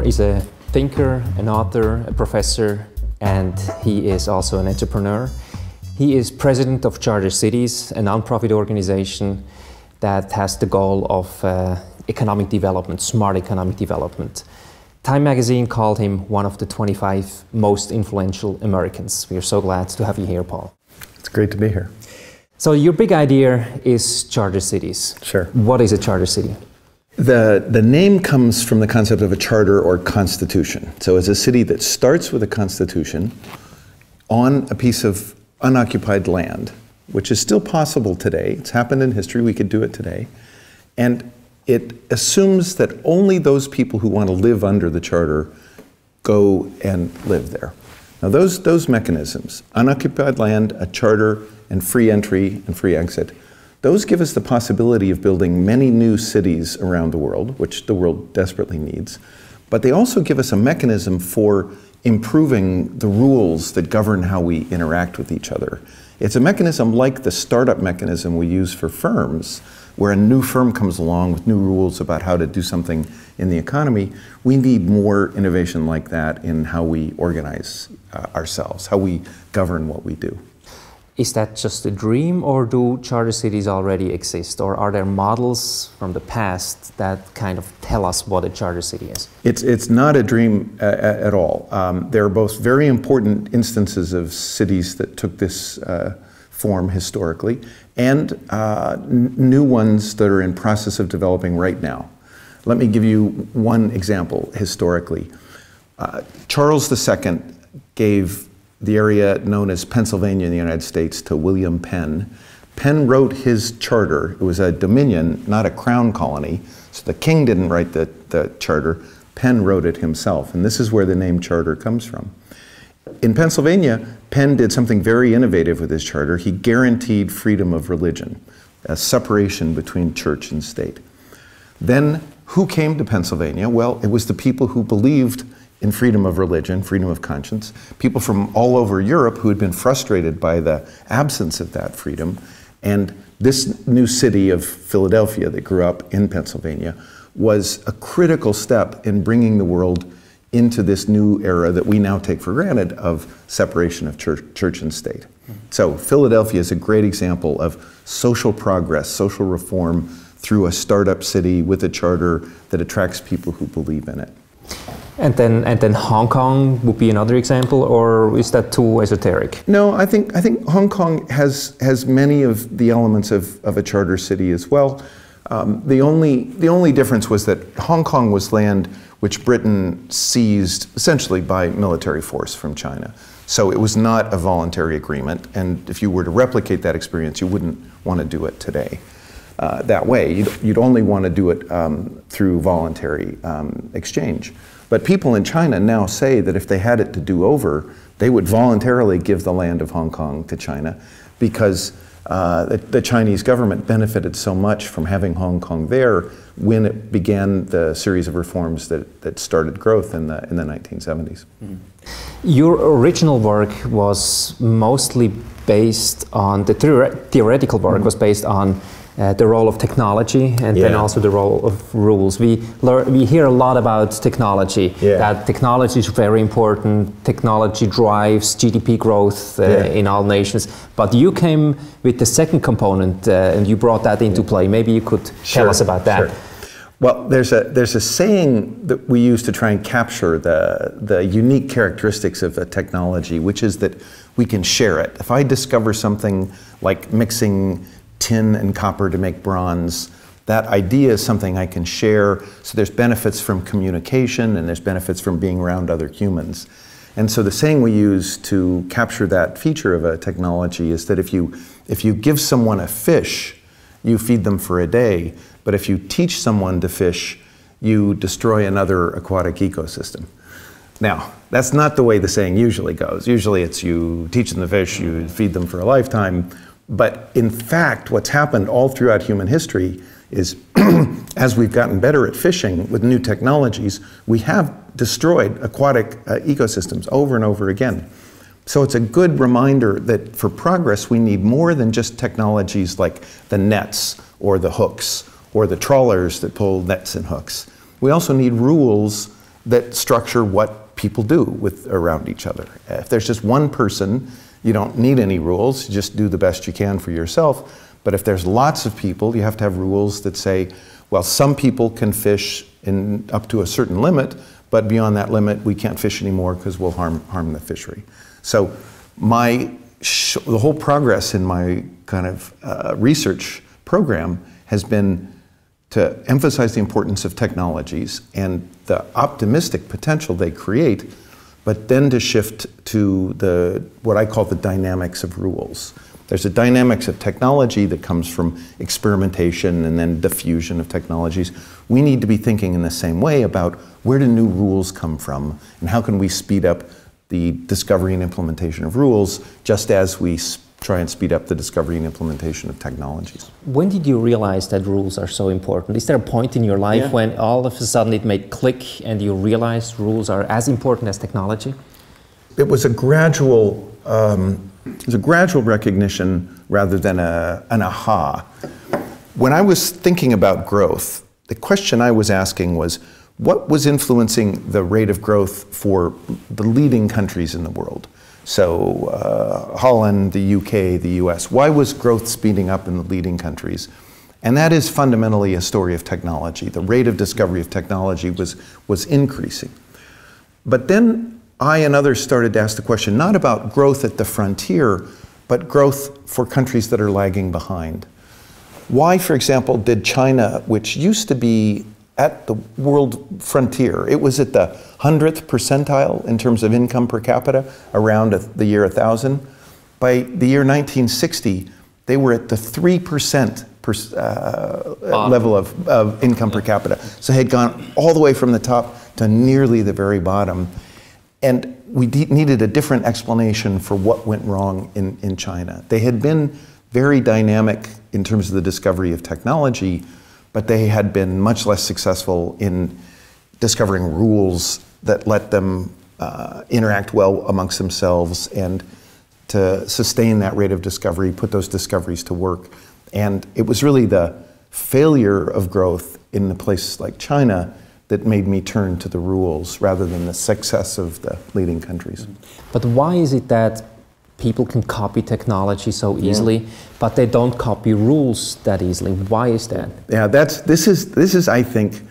is a thinker, an author, a professor, and he is also an entrepreneur. He is president of Charter Cities, a non-profit organization that has the goal of economic development, smart economic development. Time magazine called him one of the 25 most influential Americans. We are so glad to have you here, Paul. It's great to be here. So your big idea is charter cities. Sure. What is a charter city? The name comes from the concept of a charter or constitution. So it's a city that starts with a constitution on a piece of unoccupied land, which is still possible today. It's happened in history, we could do it today. And it assumes that only those people who want to live under the charter go and live there. Now those mechanisms, unoccupied land, a charter, and free entry and free exit, those give us the possibility of building many new cities around the world, which the world desperately needs. But they also give us a mechanism for improving the rules that govern how we interact with each other. It's a mechanism like the startup mechanism we use for firms, where a new firm comes along with new rules about how to do something in the economy. We need more innovation like that in how we organize ourselves, how we govern what we do. Is that just a dream, or do charter cities already exist? Or are there models from the past that kind of tell us what a charter city is? It's not a dream at all. There are both very important instances of cities that took this form historically, and new ones that are in process of developing right now. Let me give you one example historically. Charles II gave the area known as Pennsylvania in the United States to William Penn. Penn wrote his charter. It was a dominion, not a crown colony. So the king didn't write the charter. Penn wrote it himself. And this is where the name charter comes from. In Pennsylvania, Penn did something very innovative with his charter. He guaranteed freedom of religion, a separation between church and state. Then who came to Pennsylvania? Well, it was the people who believed in freedom of religion, freedom of conscience, people from all over Europe who had been frustrated by the absence of that freedom. And this new city of Philadelphia that grew up in Pennsylvania was a critical step in bringing the world into this new era that we now take for granted of separation of church and state. So Philadelphia is a great example of social progress, social reform through a startup city with a charter that attracts people who believe in it. And then Hong Kong would be another example, or is that too esoteric? No, I think Hong Kong has many of the elements of a charter city as well. The only difference was that Hong Kong was land which Britain seized essentially by military force from China. So it was not a voluntary agreement, and if you were to replicate that experience, you wouldn't want to do it today that way. You'd only want to do it through voluntary exchange. But people in China now say that if they had it to do over, they would voluntarily give the land of Hong Kong to China, because the Chinese government benefited so much from having Hong Kong there when it began the series of reforms that started growth in the 1970s. Your original work was mostly based on, the theoretical work was based on the role of technology, and then also the role of rules. We hear a lot about technology, that technology is very important, technology drives GDP growth in all nations, but you came with the second component and you brought that into play. Maybe you could tell us about that. Sure. Well, there's a saying that we use to try and capture the unique characteristics of a technology, which is that we can share it. If I discover something like mixing tin and copper to make bronze, that idea is something I can share. So there's benefits from communication, and there's benefits from being around other humans. And so the saying we use to capture that feature of a technology is that if you give someone a fish, you feed them for a day, but if you teach someone to fish, you destroy another aquatic ecosystem. Now, that's not the way the saying usually goes. Usually it's you teach them the fish, you feed them for a lifetime. But in fact, what's happened all throughout human history is as we've gotten better at fishing with new technologies, we have destroyed aquatic ecosystems over and over again. So it's a good reminder that for progress, we need more than just technologies like the nets or the hooks or the trawlers that pull nets and hooks. We also need rules that structure what people do around each other. If there's just one person, you don't need any rules, you just do the best you can for yourself. But if there's lots of people, you have to have rules that say, well, some people can fish up to a certain limit, but beyond that limit, we can't fish anymore because we'll harm the fishery. So the whole progress in my kind of research program has been to emphasize the importance of technologies and the optimistic potential they create, but then to shift to what I call the dynamics of rules. There's a dynamics of technology that comes from experimentation and then diffusion of technologies. We need to be thinking in the same way about where do new rules come from and how can we speed up the discovery and implementation of rules just as we try and speed up the discovery and implementation of technologies. When did you realize that rules are so important? Is there a point in your life when all of a sudden it made click and you realized rules are as important as technology? It was a gradual recognition rather than an aha. When I was thinking about growth, the question I was asking was, what was influencing the rate of growth for the leading countries in the world? So Holland, the UK, the US. Why was growth speeding up in the leading countries? And that is fundamentally a story of technology. The rate of discovery of technology was increasing. But then I and others started to ask the question, not about growth at the frontier, but growth for countries that are lagging behind. Why, for example, did China, which used to be at the world frontier, it was at the 100th percentile in terms of income per capita around the year 1000. By the year 1960, they were at the 3% level of income per capita. So they had gone all the way from the top to nearly the very bottom. And we needed a different explanation for what went wrong in China. They had been very dynamic in terms of the discovery of technology, but they had been much less successful in discovering rules that let them interact well amongst themselves and to sustain that rate of discovery, put those discoveries to work. And it was really the failure of growth in a place like China that made me turn to the rules rather than the success of the leading countries. But why is it that people can copy technology so easily, but they don't copy rules that easily? Why is that? Yeah, this is, I think,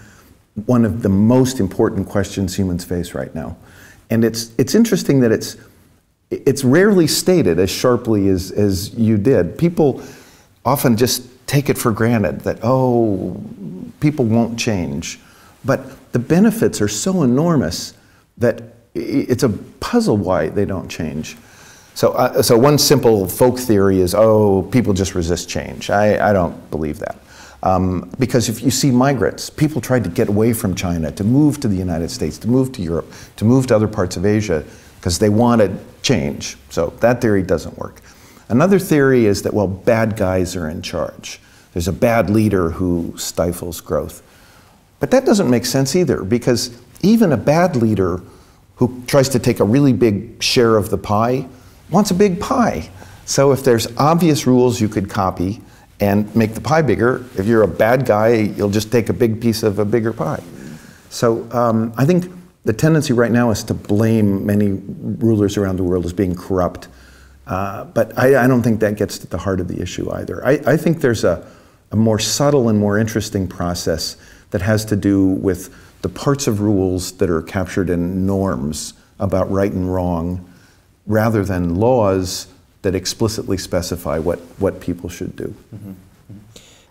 one of the most important questions humans face right now. And it's interesting that it's rarely stated as sharply as you did. People often just take it for granted that, oh, people won't change. But the benefits are so enormous that it's a puzzle why they don't change. So one simple folk theory is, oh, people just resist change. I don't believe that. Because if you see migrants, people tried to get away from China, to move to the United States, to move to Europe, to move to other parts of Asia, because they wanted change. So that theory doesn't work. Another theory is that, well, bad guys are in charge. There's a bad leader who stifles growth. But that doesn't make sense either, because even a bad leader who tries to take a really big share of the pie wants a big pie. So if there's obvious rules you could copy and make the pie bigger, if you're a bad guy, you'll just take a big piece of a bigger pie. So I think the tendency right now is to blame many rulers around the world as being corrupt. But I don't think that gets to the heart of the issue either. I think there's a more subtle and more interesting process that has to do with the parts of rules that are captured in norms about right and wrong, rather than laws that explicitly specify what people should do. Mm-hmm.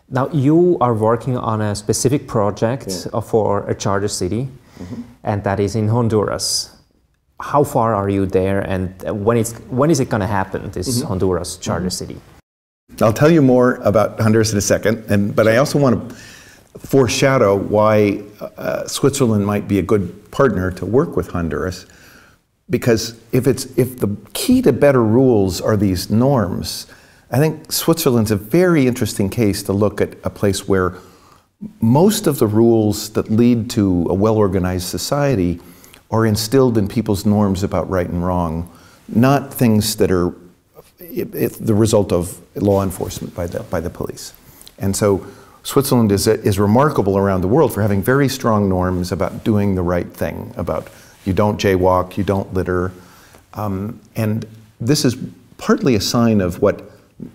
Now, you are working on a specific project for a charter city, and that is in Honduras. How far are you there, and when is it going to happen, this Honduras charter city? I'll tell you more about Honduras in a second, but I also want to foreshadow why Switzerland might be a good partner to work with Honduras. Because if the key to better rules are these norms, I think Switzerland's a very interesting case to look at a place where most of the rules that lead to a well-organized society are instilled in people's norms about right and wrong, not things that are the result of law enforcement by the police. And so Switzerland is remarkable around the world for having very strong norms about doing the right thing, about you don't jaywalk, you don't litter. And this is partly a sign of what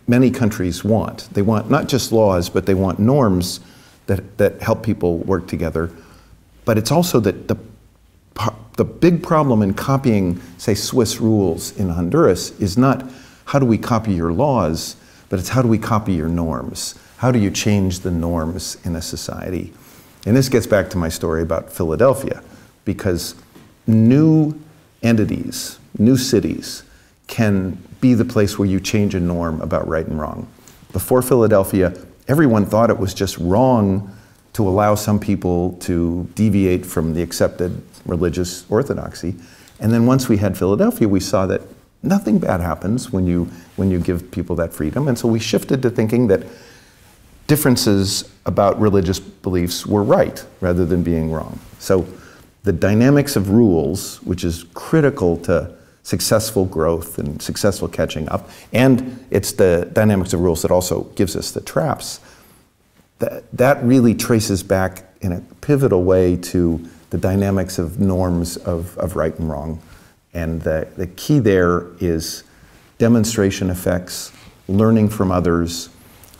many countries want. They want not just laws, but they want norms that help people work together. But it's also that the big problem in copying, say, Swiss rules in Honduras is not how do we copy your laws, but it's how do we copy your norms? How do you change the norms in a society? And this gets back to my story about Philadelphia, because new entities, new cities, can be the place where you change a norm about right and wrong. Before Philadelphia, everyone thought it was just wrong to allow some people to deviate from the accepted religious orthodoxy. And then once we had Philadelphia, we saw that nothing bad happens when you give people that freedom. And so we shifted to thinking that differences about religious beliefs were right rather than being wrong. So the dynamics of rules, which is critical to successful growth and successful catching up, and it's the dynamics of rules that also gives us the traps, that really traces back in a pivotal way to the dynamics of norms of right and wrong. And the key there is demonstration effects, learning from others,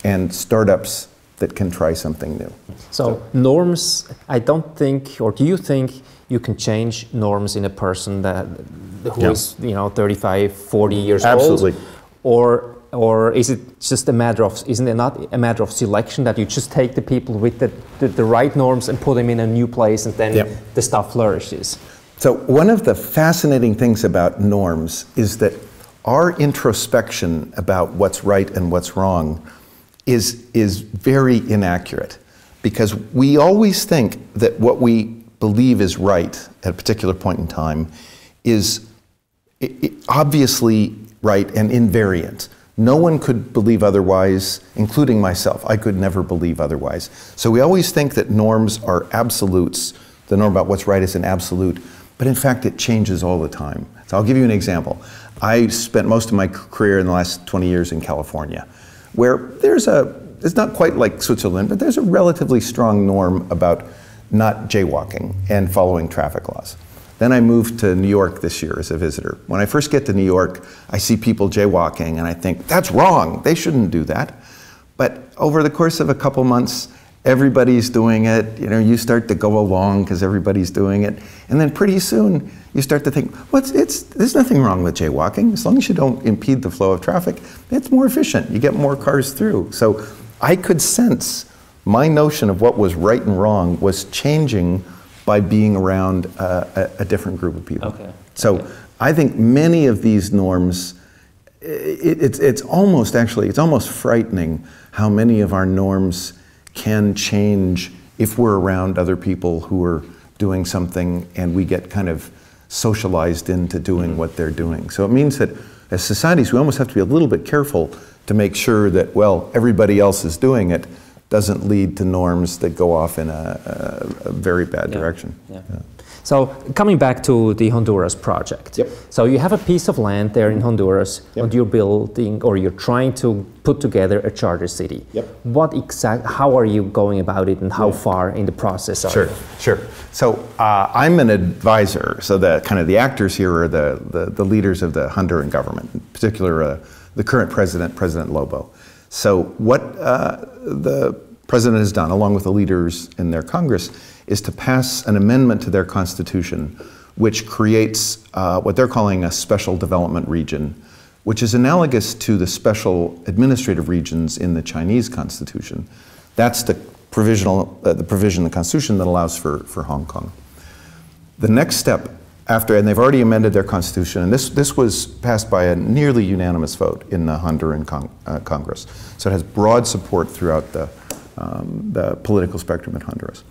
and startups that can try something new. So norms, I don't think, or do you think you can change norms in a person who is 35, 40 years Absolutely. old? Or is it just a matter of, isn't it not a matter of selection that you just take the people with the right norms and put them in a new place and then the stuff flourishes? So one of the fascinating things about norms is that our introspection about what's right and what's wrong is very inaccurate, because we always think that what we believe is right at a particular point in time is obviously right and invariant. No one could believe otherwise, including myself. I could never believe otherwise. So we always think that norms are absolutes. The norm about what's right is an absolute, but in fact it changes all the time. So I'll give you an example. I spent most of my career in the last 20 years in California, where it's not quite like Switzerland, but there's a relatively strong norm about not jaywalking and following traffic laws. Then I moved to New York this year as a visitor. When I first get to New York, I see people jaywalking and I think, that's wrong, they shouldn't do that. But over the course of a couple months, everybody's doing it. You start to go along because everybody's doing it. And then pretty soon, you start to think, there's nothing wrong with jaywalking. As long as you don't impede the flow of traffic, it's more efficient. You get more cars through. So I could sense my notion of what was right and wrong was changing by being around a different group of people. Okay. So I think many of these norms, it's almost frightening how many of our norms can change if we're around other people who are doing something and we get kind of socialized into doing what they're doing. So it means that as societies, we almost have to be a little bit careful to make sure that, well, everybody else is doing it doesn't lead to norms that go off in a very bad direction. Yeah. So coming back to the Honduras project. Yep. So you have a piece of land there in Honduras, and you're building, or you're trying to put together a charter city. Yep. How are you going about it, and how far in the process are you? Sure. So I'm an advisor. So the actors here are the leaders of the Honduran government, in particular the current president, President Lobo. So what the president has done, along with the leaders in their Congress, is to pass an amendment to their constitution which creates what they're calling a special development region, which is analogous to the special administrative regions in the Chinese constitution. That's the provision in the constitution that allows for Hong Kong. The next step after, and they've already amended their constitution, and this was passed by a nearly unanimous vote in the Honduran Congress. So it has broad support throughout the political spectrum in Honduras.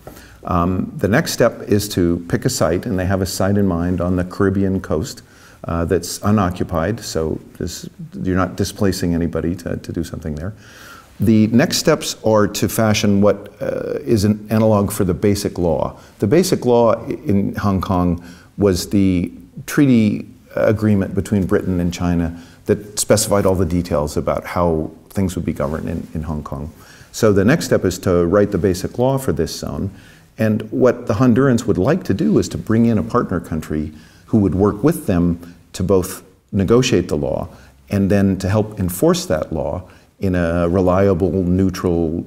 The next step is to pick a site, and they have a site in mind on the Caribbean coast that's unoccupied, so you're not displacing anybody to do something there. The next steps are to fashion what is an analog for the Basic Law. The Basic Law in Hong Kong was the treaty agreement between Britain and China that specified all the details about how things would be governed in Hong Kong. So the next step is to write the basic law for this zone. And what the Hondurans would like to do is to bring in a partner country who would work with them to both negotiate the law and then to help enforce that law in a reliable, neutral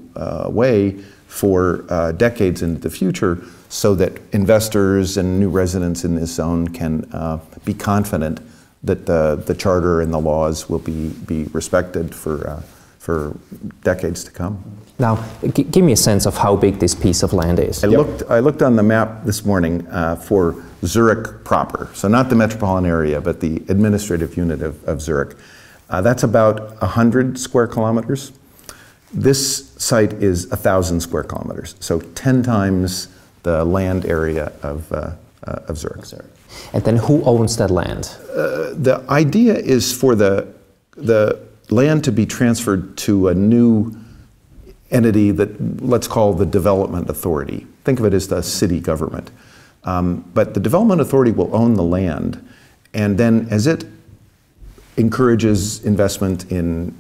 way for decades into the future, so that investors and new residents in this zone can be confident that the charter and the laws will be respected for decades to come. Now, give me a sense of how big this piece of land is. I looked on the map this morning for Zurich proper, so not the metropolitan area, but the administrative unit of Zurich. That's about 100 square kilometers. This site is 1,000 square kilometers, so 10 times the land area of Zurich. And then who owns that land? The idea is for the land to be transferred to a new entity that let's call the Development Authority. Think of it as the city government. But the Development Authority will own the land, and then as it encourages investment in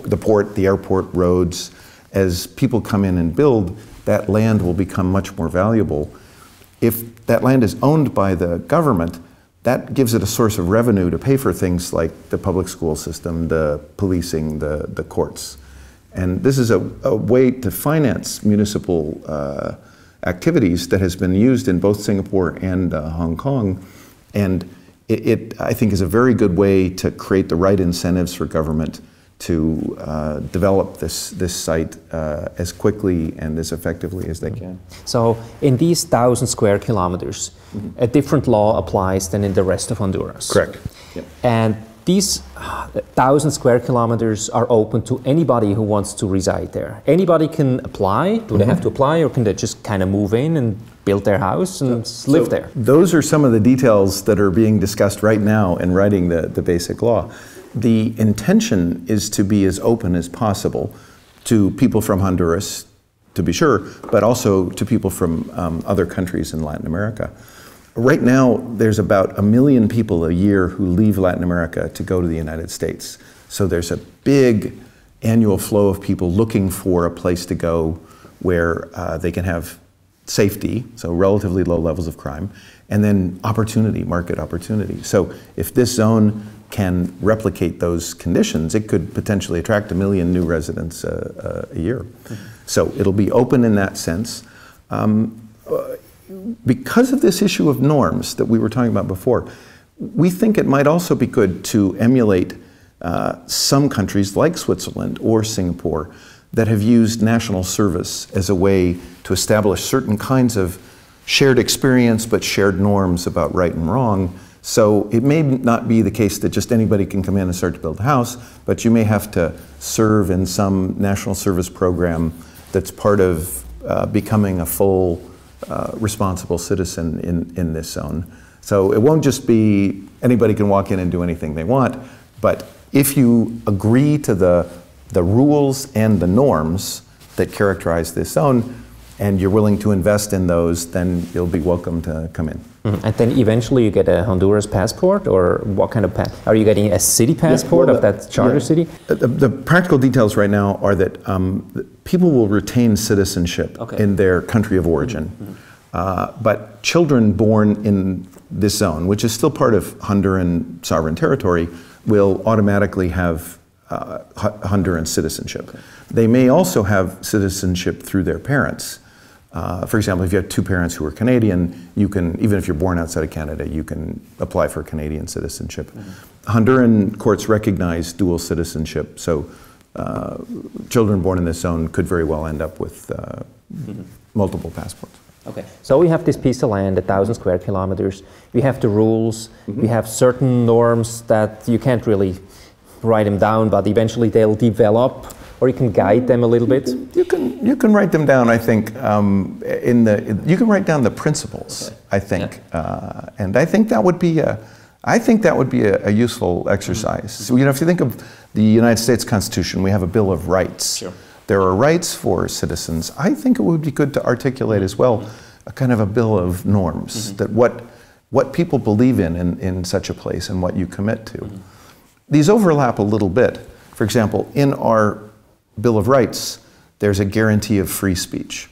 the port, the airport, roads, as people come in and build, that land will become much more valuable. If that land is owned by the government, that gives it a source of revenue to pay for things like the public school system, the policing, the courts. And this is a way to finance municipal activities that has been used in both Singapore and Hong Kong. And it, I think, is a very good way to create the right incentives for government to develop this site as quickly and as effectively as they can. So in these 1,000 square kilometers, a different law applies than in the rest of Honduras. Correct. Yep. And these 1,000 square kilometers are open to anybody who wants to reside there. Anybody can apply. Do they have to apply, or can they just kind of move in and build their house and live there? Those are some of the details that are being discussed right now in writing the basic law. The intention is to be as open as possible to people from Honduras, to be sure, but also to people from other countries in Latin America. Right now, there's about 1 million people a year who leave Latin America to go to the United States. So there's a big annual flow of people looking for a place to go where they can have safety, so relatively low levels of crime, and then opportunity, market opportunity. So if this zone can replicate those conditions, it could potentially attract 1 million new residents a year. So it'll be open in that sense. Because of this issue of norms that we were talking about before, we think it might also be good to emulate some countries like Switzerland or Singapore that have used national service as a way to establish certain kinds of shared experience but shared norms about right and wrong. So it may not be the case that just anybody can come in and start to build a house, but you may have to serve in some national service program that's part of becoming a full responsible citizen in this zone. So it won't just be anybody can walk in and do anything they want, but if you agree to the rules and the norms that characterize this zone, and you're willing to invest in those, then you'll be welcome to come in. And then eventually you get a Honduras passport, or what kind of are you getting a city passport of that charter city? The practical details right now are that people will retain citizenship in their country of origin, but children born in this zone, which is still part of Honduran sovereign territory, will automatically have Honduran citizenship. They may also have citizenship through their parents. For example, if you have two parents who are Canadian, you can, even if you're born outside of Canada, you can apply for Canadian citizenship. Honduran courts recognize dual citizenship, so children born in this zone could very well end up with multiple passports. Okay, so we have this piece of land, 1,000 square kilometers. We have the rules. We have certain norms that you can't really write them down, but eventually they'll develop, or you can guide them a little bit. You can write them down. I think you can write down the principles. I think, and I think that would be a useful exercise. So, you know, if you think of the United States Constitution, we have a Bill of Rights. Sure. There are rights for citizens. I think it would be good to articulate as well a kind of a bill of norms, that what people believe in such a place and what you commit to. These overlap a little bit. For example, in our Bill of Rights, there's a guarantee of free speech.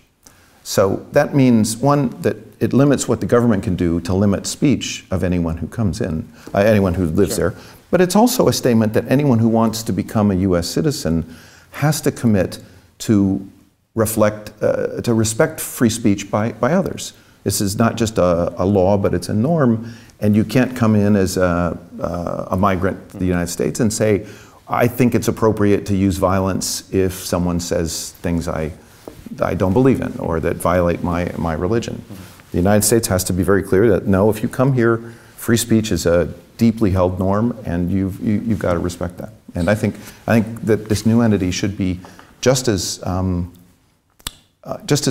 So that means, one, that it limits what the government can do to limit speech of anyone who comes in, anyone who lives there. But it's also a statement that anyone who wants to become a US citizen has to commit to respect free speech by others. This is not just a law, but it's a norm, and you can't come in as a migrant to the United States and say, I think it's appropriate to use violence if someone says things I don't believe in or that violate my religion. The United States has to be very clear that no, if you come here, free speech is a deeply held norm, and you've got to respect that. And I think that this new entity should be just as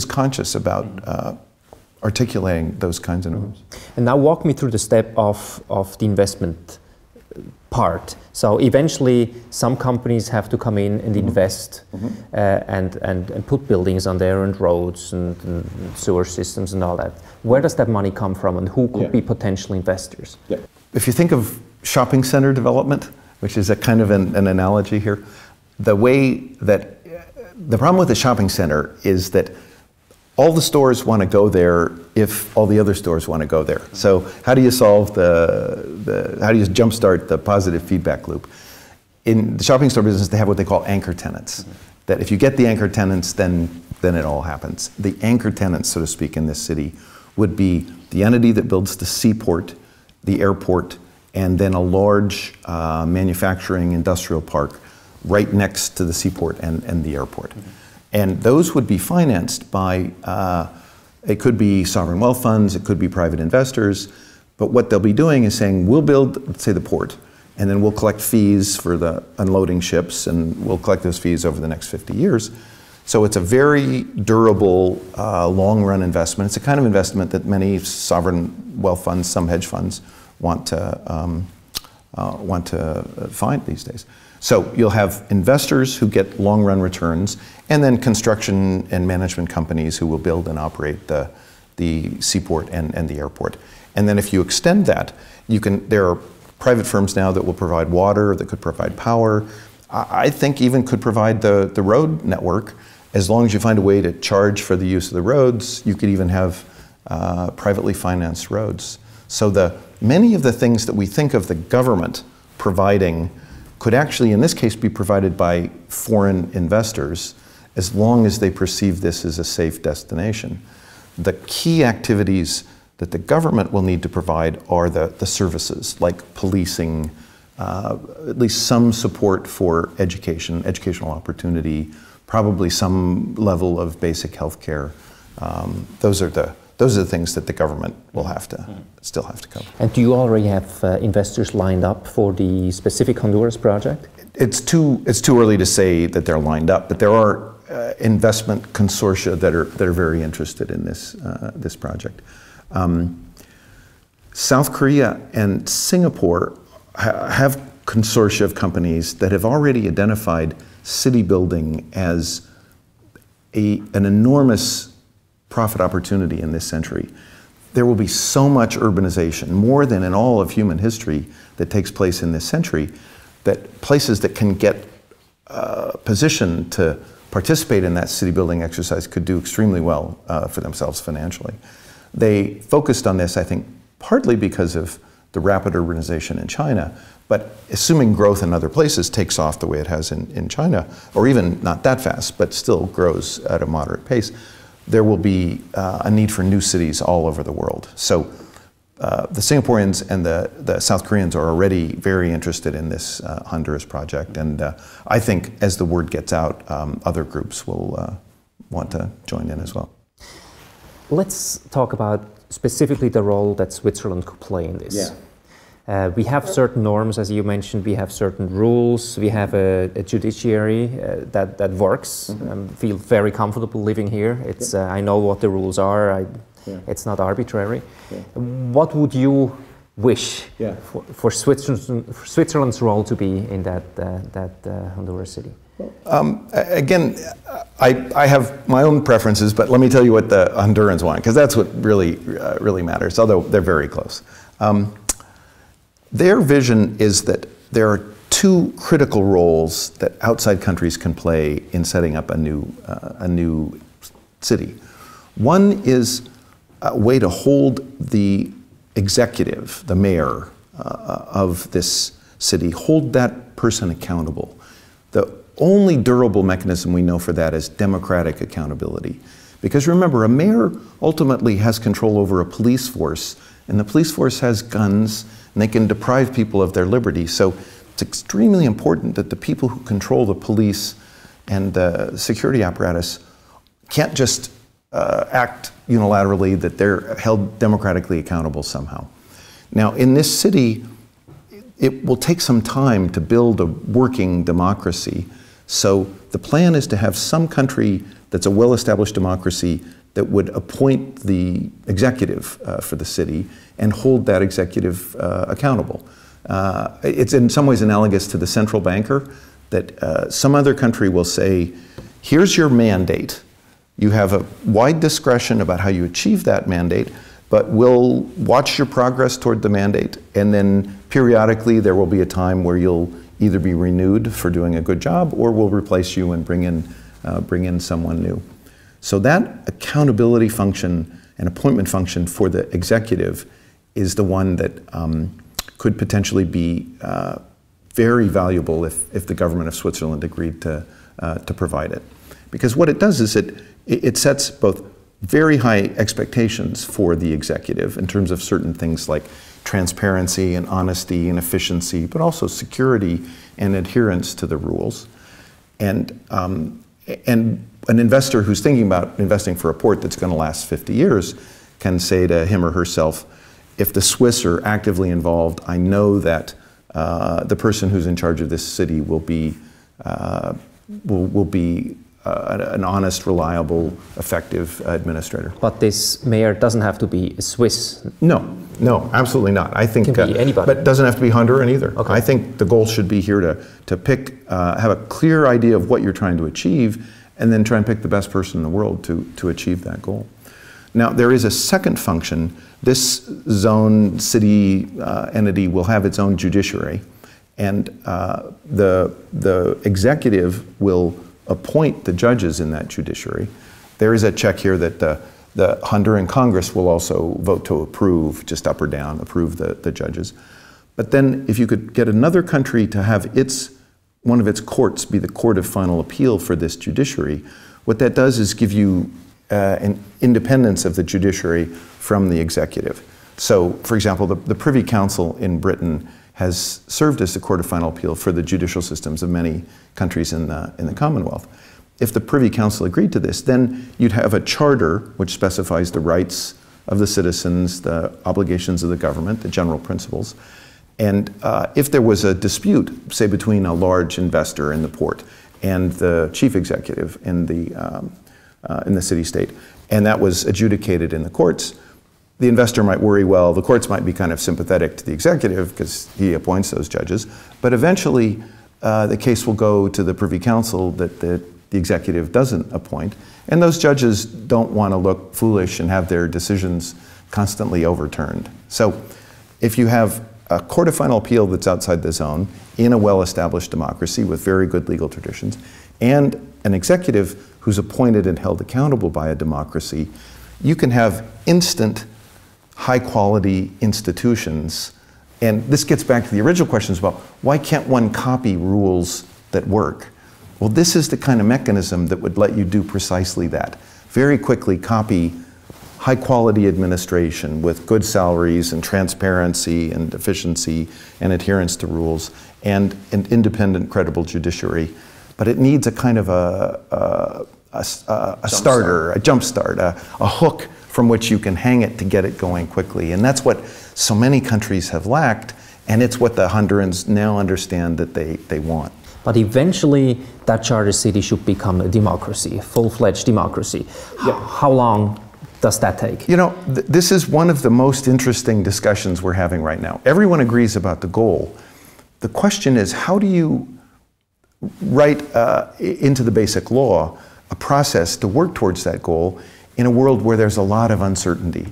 conscious about articulating those kinds of norms. And now walk me through the step of the investment part. So eventually some companies have to come in and invest and put buildings on there and roads and sewer systems and all that. Where does that money come from, and who could be potential investors? If you think of shopping center development, which is a kind of an analogy here, the problem with the shopping center is that all the stores want to go there if all the other stores want to go there. So how do you solve how do you jumpstart the positive feedback loop? In the shopping store business, they have what they call anchor tenants. That if you get the anchor tenants, then it all happens. The anchor tenants, so to speak, in this city would be the entity that builds the seaport, the airport, and then a large manufacturing industrial park right next to the seaport and the airport. And those would be financed by, it could be sovereign wealth funds, it could be private investors, but what they'll be doing is saying, we'll build, let's say, the port, and then we'll collect fees for the unloading ships, and we'll collect those fees over the next 50 years. So it's a very durable, long-run investment. It's a kind of investment that many sovereign wealth funds, some hedge funds, want to find these days. So you'll have investors who get long-run returns, and then construction and management companies who will build and operate the seaport and the airport. And then if you extend that, there are private firms now that will provide water, that could provide power. I think even could provide the road network. As long as you find a way to charge for the use of the roads, you could even have privately financed roads. So many of the things that we think of the government providing could actually, in this case, be provided by foreign investors as long as they perceive this as a safe destination. The key activities that the government will need to provide are the services, like policing, at least some support for education, educational opportunity, probably some level of basic health care. Those are the things that the government will still have to cover. And do you already have investors lined up for the specific Honduras project? It's too early to say that they're lined up, but there are investment consortia that are very interested in this project. South Korea and Singapore have consortia of companies that have already identified city building as an enormous profit opportunity in this century. There will be so much urbanization, more than in all of human history, that takes place in this century, that places that can get positioned to participate in that city building exercise could do extremely well for themselves financially. They focused on this, I think, partly because of the rapid urbanization in China, but assuming growth in other places takes off the way it has in China, or even not that fast, but still grows at a moderate pace, there will be a need for new cities all over the world. So the Singaporeans and the South Koreans are already very interested in this Honduras project, and I think as the word gets out, other groups will want to join in as well. Let's talk about specifically the role that Switzerland could play in this. We have certain norms, as you mentioned, we have certain rules, we have a judiciary that works. Feel very comfortable living here. It's, I know what the rules are, it's not arbitrary. What would you wish for Switzerland's role to be in that Honduras city? Again, I have my own preferences, but let me tell you what the Hondurans want, because that's what really matters, although they're very close. Their vision is that there are two critical roles that outside countries can play in setting up a new city. One is a way to hold the executive, the mayor of this city, hold that person accountable. The only durable mechanism we know for that is democratic accountability. Because remember, a mayor ultimately has control over a police force, and the police force has guns, and they can deprive people of their liberty. So it's extremely important that the people who control the police and the security apparatus can't just act unilaterally, that they're held democratically accountable somehow. Now, in this city, it will take some time to build a working democracy. So the plan is to have some country that's a well-established democracy that would appoint the executive for the city and hold that executive accountable. It's in some ways analogous to the central banker, that some other country will say, here's your mandate. You have a wide discretion about how you achieve that mandate, but we'll watch your progress toward the mandate, and then periodically there will be a time where you'll either be renewed for doing a good job, or we'll replace you and bring in someone new. So that accountability function and appointment function for the executive is the one that could potentially be very valuable if the government of Switzerland agreed to provide it. Because what it does is it sets both very high expectations for the executive in terms of certain things like transparency and honesty and efficiency, but also security and adherence to the rules. And an investor who's thinking about investing for a port that's going to last 50 years can say to him or herself, if the Swiss are actively involved, I know that the person who's in charge of this city will be an honest, reliable, effective administrator. But this mayor doesn't have to be Swiss. No, absolutely not. I think, it can be anybody. But it doesn't have to be Honduran either. Okay. I think the goal should be here to pick, have a clear idea of what you're trying to achieve, and then try and pick the best person in the world to achieve that goal. Now, there is a second function. This zone city entity will have its own judiciary, and the executive will appoint the judges in that judiciary. There is a check here that the Honduran Congress will also vote to approve, just up or down, approve the judges. But then if you could get another country to have one of its courts be the court of final appeal for this judiciary, what that does is give you an independence of the judiciary from the executive. So, for example, the Privy Council in Britain has served as the court of final appeal for the judicial systems of many countries in the Commonwealth. If the Privy Council agreed to this, then you'd have a charter which specifies the rights of the citizens, the obligations of the government, the general principles. And if there was a dispute, say between a large investor in the port and the chief executive in the city-state, and that was adjudicated in the courts, the investor might worry, well, the courts might be kind of sympathetic to the executive because he appoints those judges, but eventually the case will go to the Privy Council that the executive doesn't appoint, and those judges don't want to look foolish and have their decisions constantly overturned. So if you have a court of final appeal that's outside the zone in a well-established democracy with very good legal traditions, and an executive who's appointed and held accountable by a democracy, you can have instant high-quality institutions. And this gets back to the original questions about why can't one copy rules that work? Well, this is the kind of mechanism that would let you do precisely that. Very quickly copy high-quality administration with good salaries and transparency and efficiency and adherence to rules and an independent, credible judiciary. But it needs a kind of a starter, a jump start, a hook from which you can hang it to get it going quickly. And that's what so many countries have lacked, and it's what the Hondurans now understand that they want. But eventually that charter city should become a democracy, a full-fledged democracy. Yeah. How long does that take? You know, this is one of the most interesting discussions we're having right now. Everyone agrees about the goal. The question is, how do you write into the basic law a process to work towards that goal in a world where there's a lot of uncertainty?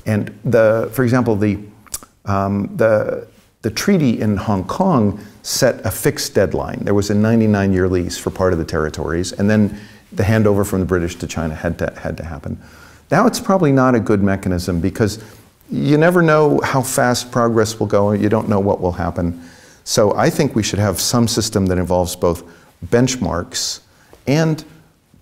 And for example, the The treaty in Hong Kong set a fixed deadline. There was a 99-year lease for part of the territories, and then the handover from the British to China had to happen. Now it's probably not a good mechanism because you never know how fast progress will go, you don't know what will happen. So I think we should have some system that involves both benchmarks and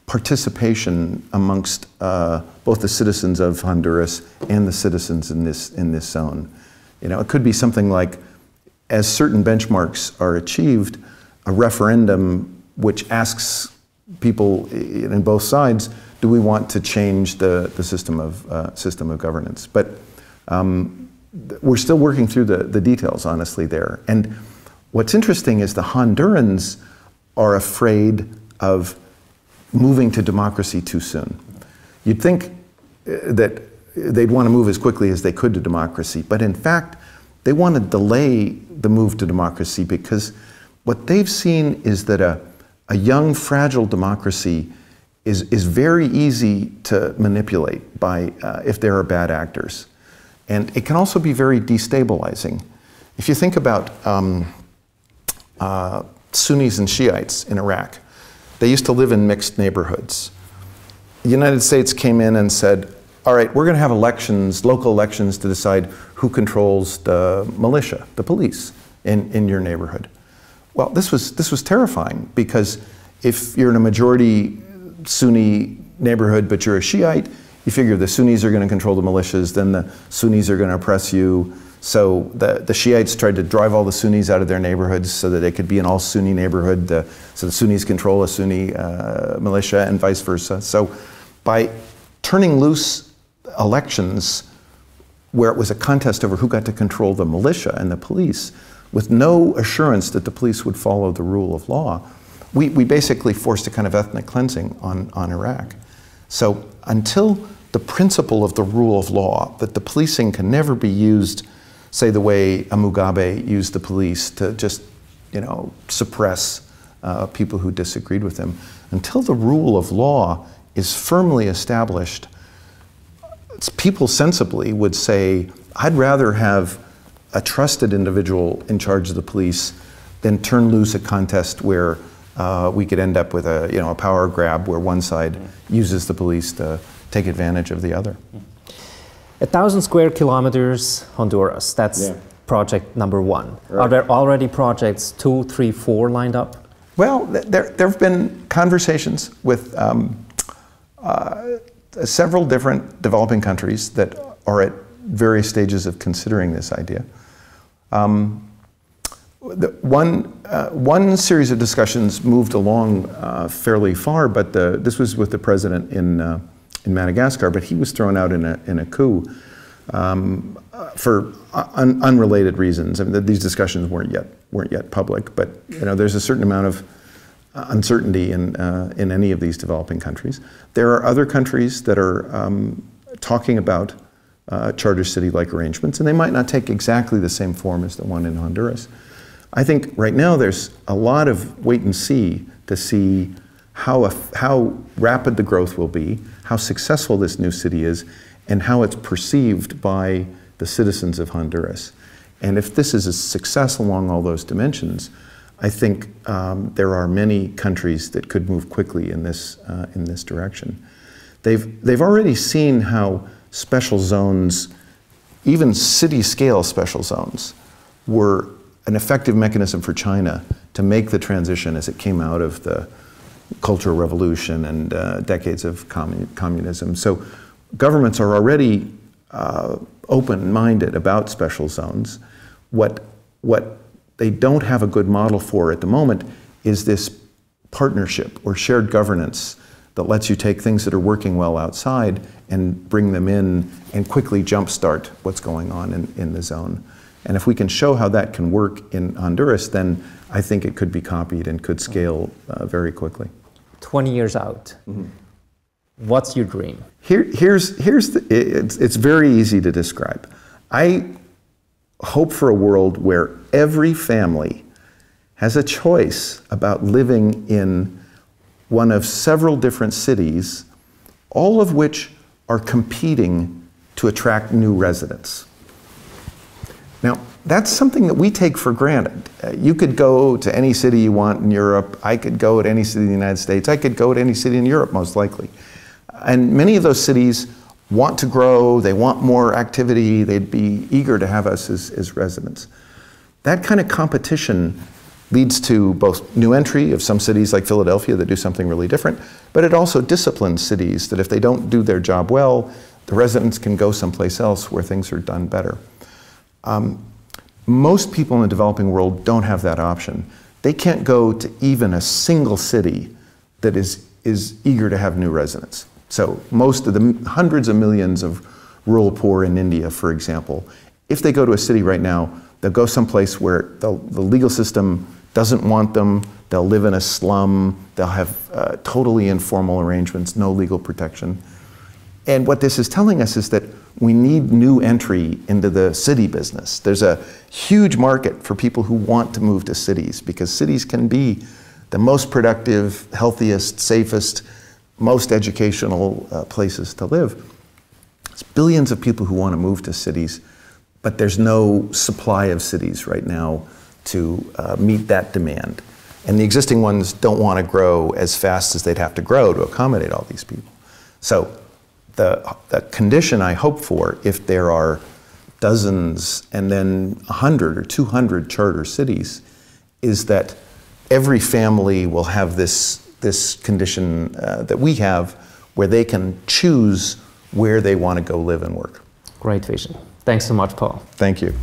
participation amongst both the citizens of Honduras and the citizens in this zone. You know, it could be something like, as certain benchmarks are achieved, a referendum which asks people in both sides, do we want to change the system of governance? But we're still working through the details, honestly, there. And what's interesting is the Hondurans are afraid of moving to democracy too soon. You'd think that they'd want to move as quickly as they could to democracy, but in fact, they want to delay the move to democracy because what they've seen is that a young, fragile democracy is very easy to manipulate by if there are bad actors. And it can also be very destabilizing. If you think about Sunnis and Shiites in Iraq, they used to live in mixed neighborhoods. The United States came in and said, all right, we're going to have elections, local elections, to decide who controls the militia, the police, in your neighborhood. Well, this was terrifying because if you're in a majority Sunni neighborhood but you're a Shiite, you figure the Sunnis are going to control the militias, then the Sunnis are going to oppress you. So the Shiites tried to drive all the Sunnis out of their neighborhoods so that they could be an all-Sunni neighborhood, so the Sunnis control a Sunni militia and vice versa. So by turning loose elections where it was a contest over who got to control the militia and the police, with no assurance that the police would follow the rule of law, we basically forced a kind of ethnic cleansing on Iraq. So until the principle of the rule of law, that the policing can never be used, say the way Mugabe used the police to just, you know, suppress people who disagreed with him, until the rule of law is firmly established, people sensibly would say, I'd rather have a trusted individual in charge of the police than turn loose a contest where we could end up with a power grab where one side uses the police to take advantage of the other. 1,000 square kilometers, Honduras. That's project number 1. Right. Are there already projects 2, 3, 4 lined up? Well, there have been conversations with several different developing countries that are at various stages of considering this idea. One series of discussions moved along fairly far, but this was with the president in Madagascar, but he was thrown out in a coup for unrelated reasons. I mean, these discussions weren't yet public, but you know, there's a certain amount of uncertainty in any of these developing countries. There are other countries that are talking about charter city-like arrangements, and they might not take exactly the same form as the one in Honduras. I think right now there's a lot of wait and see to see how rapid the growth will be, how successful this new city is, and how it's perceived by the citizens of Honduras. And if this is a success along all those dimensions, I think there are many countries that could move quickly in this direction. They've already seen how special zones, even city-scale special zones, were an effective mechanism for China to make the transition as it came out of the Cultural Revolution and decades of communism. So governments are already open-minded about special zones. What they don't have a good model for at the moment is this partnership or shared governance that lets you take things that are working well outside and bring them in and quickly jumpstart what's going on in the zone. And if we can show how that can work in Honduras, then I think it could be copied and could scale very quickly. 20 years out, what's your dream? It's very easy to describe. I hope for a world where every family has a choice about living in one of several different cities, all of which are competing to attract new residents. Now, that's something that we take for granted. You could go to any city you want in Europe. I could go to any city in the United States. I could go to any city in Europe, most likely. And many of those cities want to grow. They want more activity. They'd be eager to have us as residents. That kind of competition leads to both new entry of some cities like Philadelphia that do something really different, but it also disciplines cities that if they don't do their job well, the residents can go someplace else where things are done better. Most people in the developing world don't have that option. They can't go to even a single city that is eager to have new residents. So most of the hundreds of millions of rural poor in India, for example, if they go to a city right now, they'll go someplace where the legal system doesn't want them, they'll live in a slum, they'll have totally informal arrangements, no legal protection. And what this is telling us is that we need new entry into the city business. There's a huge market for people who want to move to cities because cities can be the most productive, healthiest, safest, most educational places to live. There's billions of people who want to move to cities, but there's no supply of cities right now to meet that demand. And the existing ones don't want to grow as fast as they'd have to grow to accommodate all these people. So the condition I hope for, if there are dozens and then 100 or 200 charter cities, is that every family will have this condition that we have where they can choose where they want to go live and work. Great vision. Thanks so much, Paul. Thank you.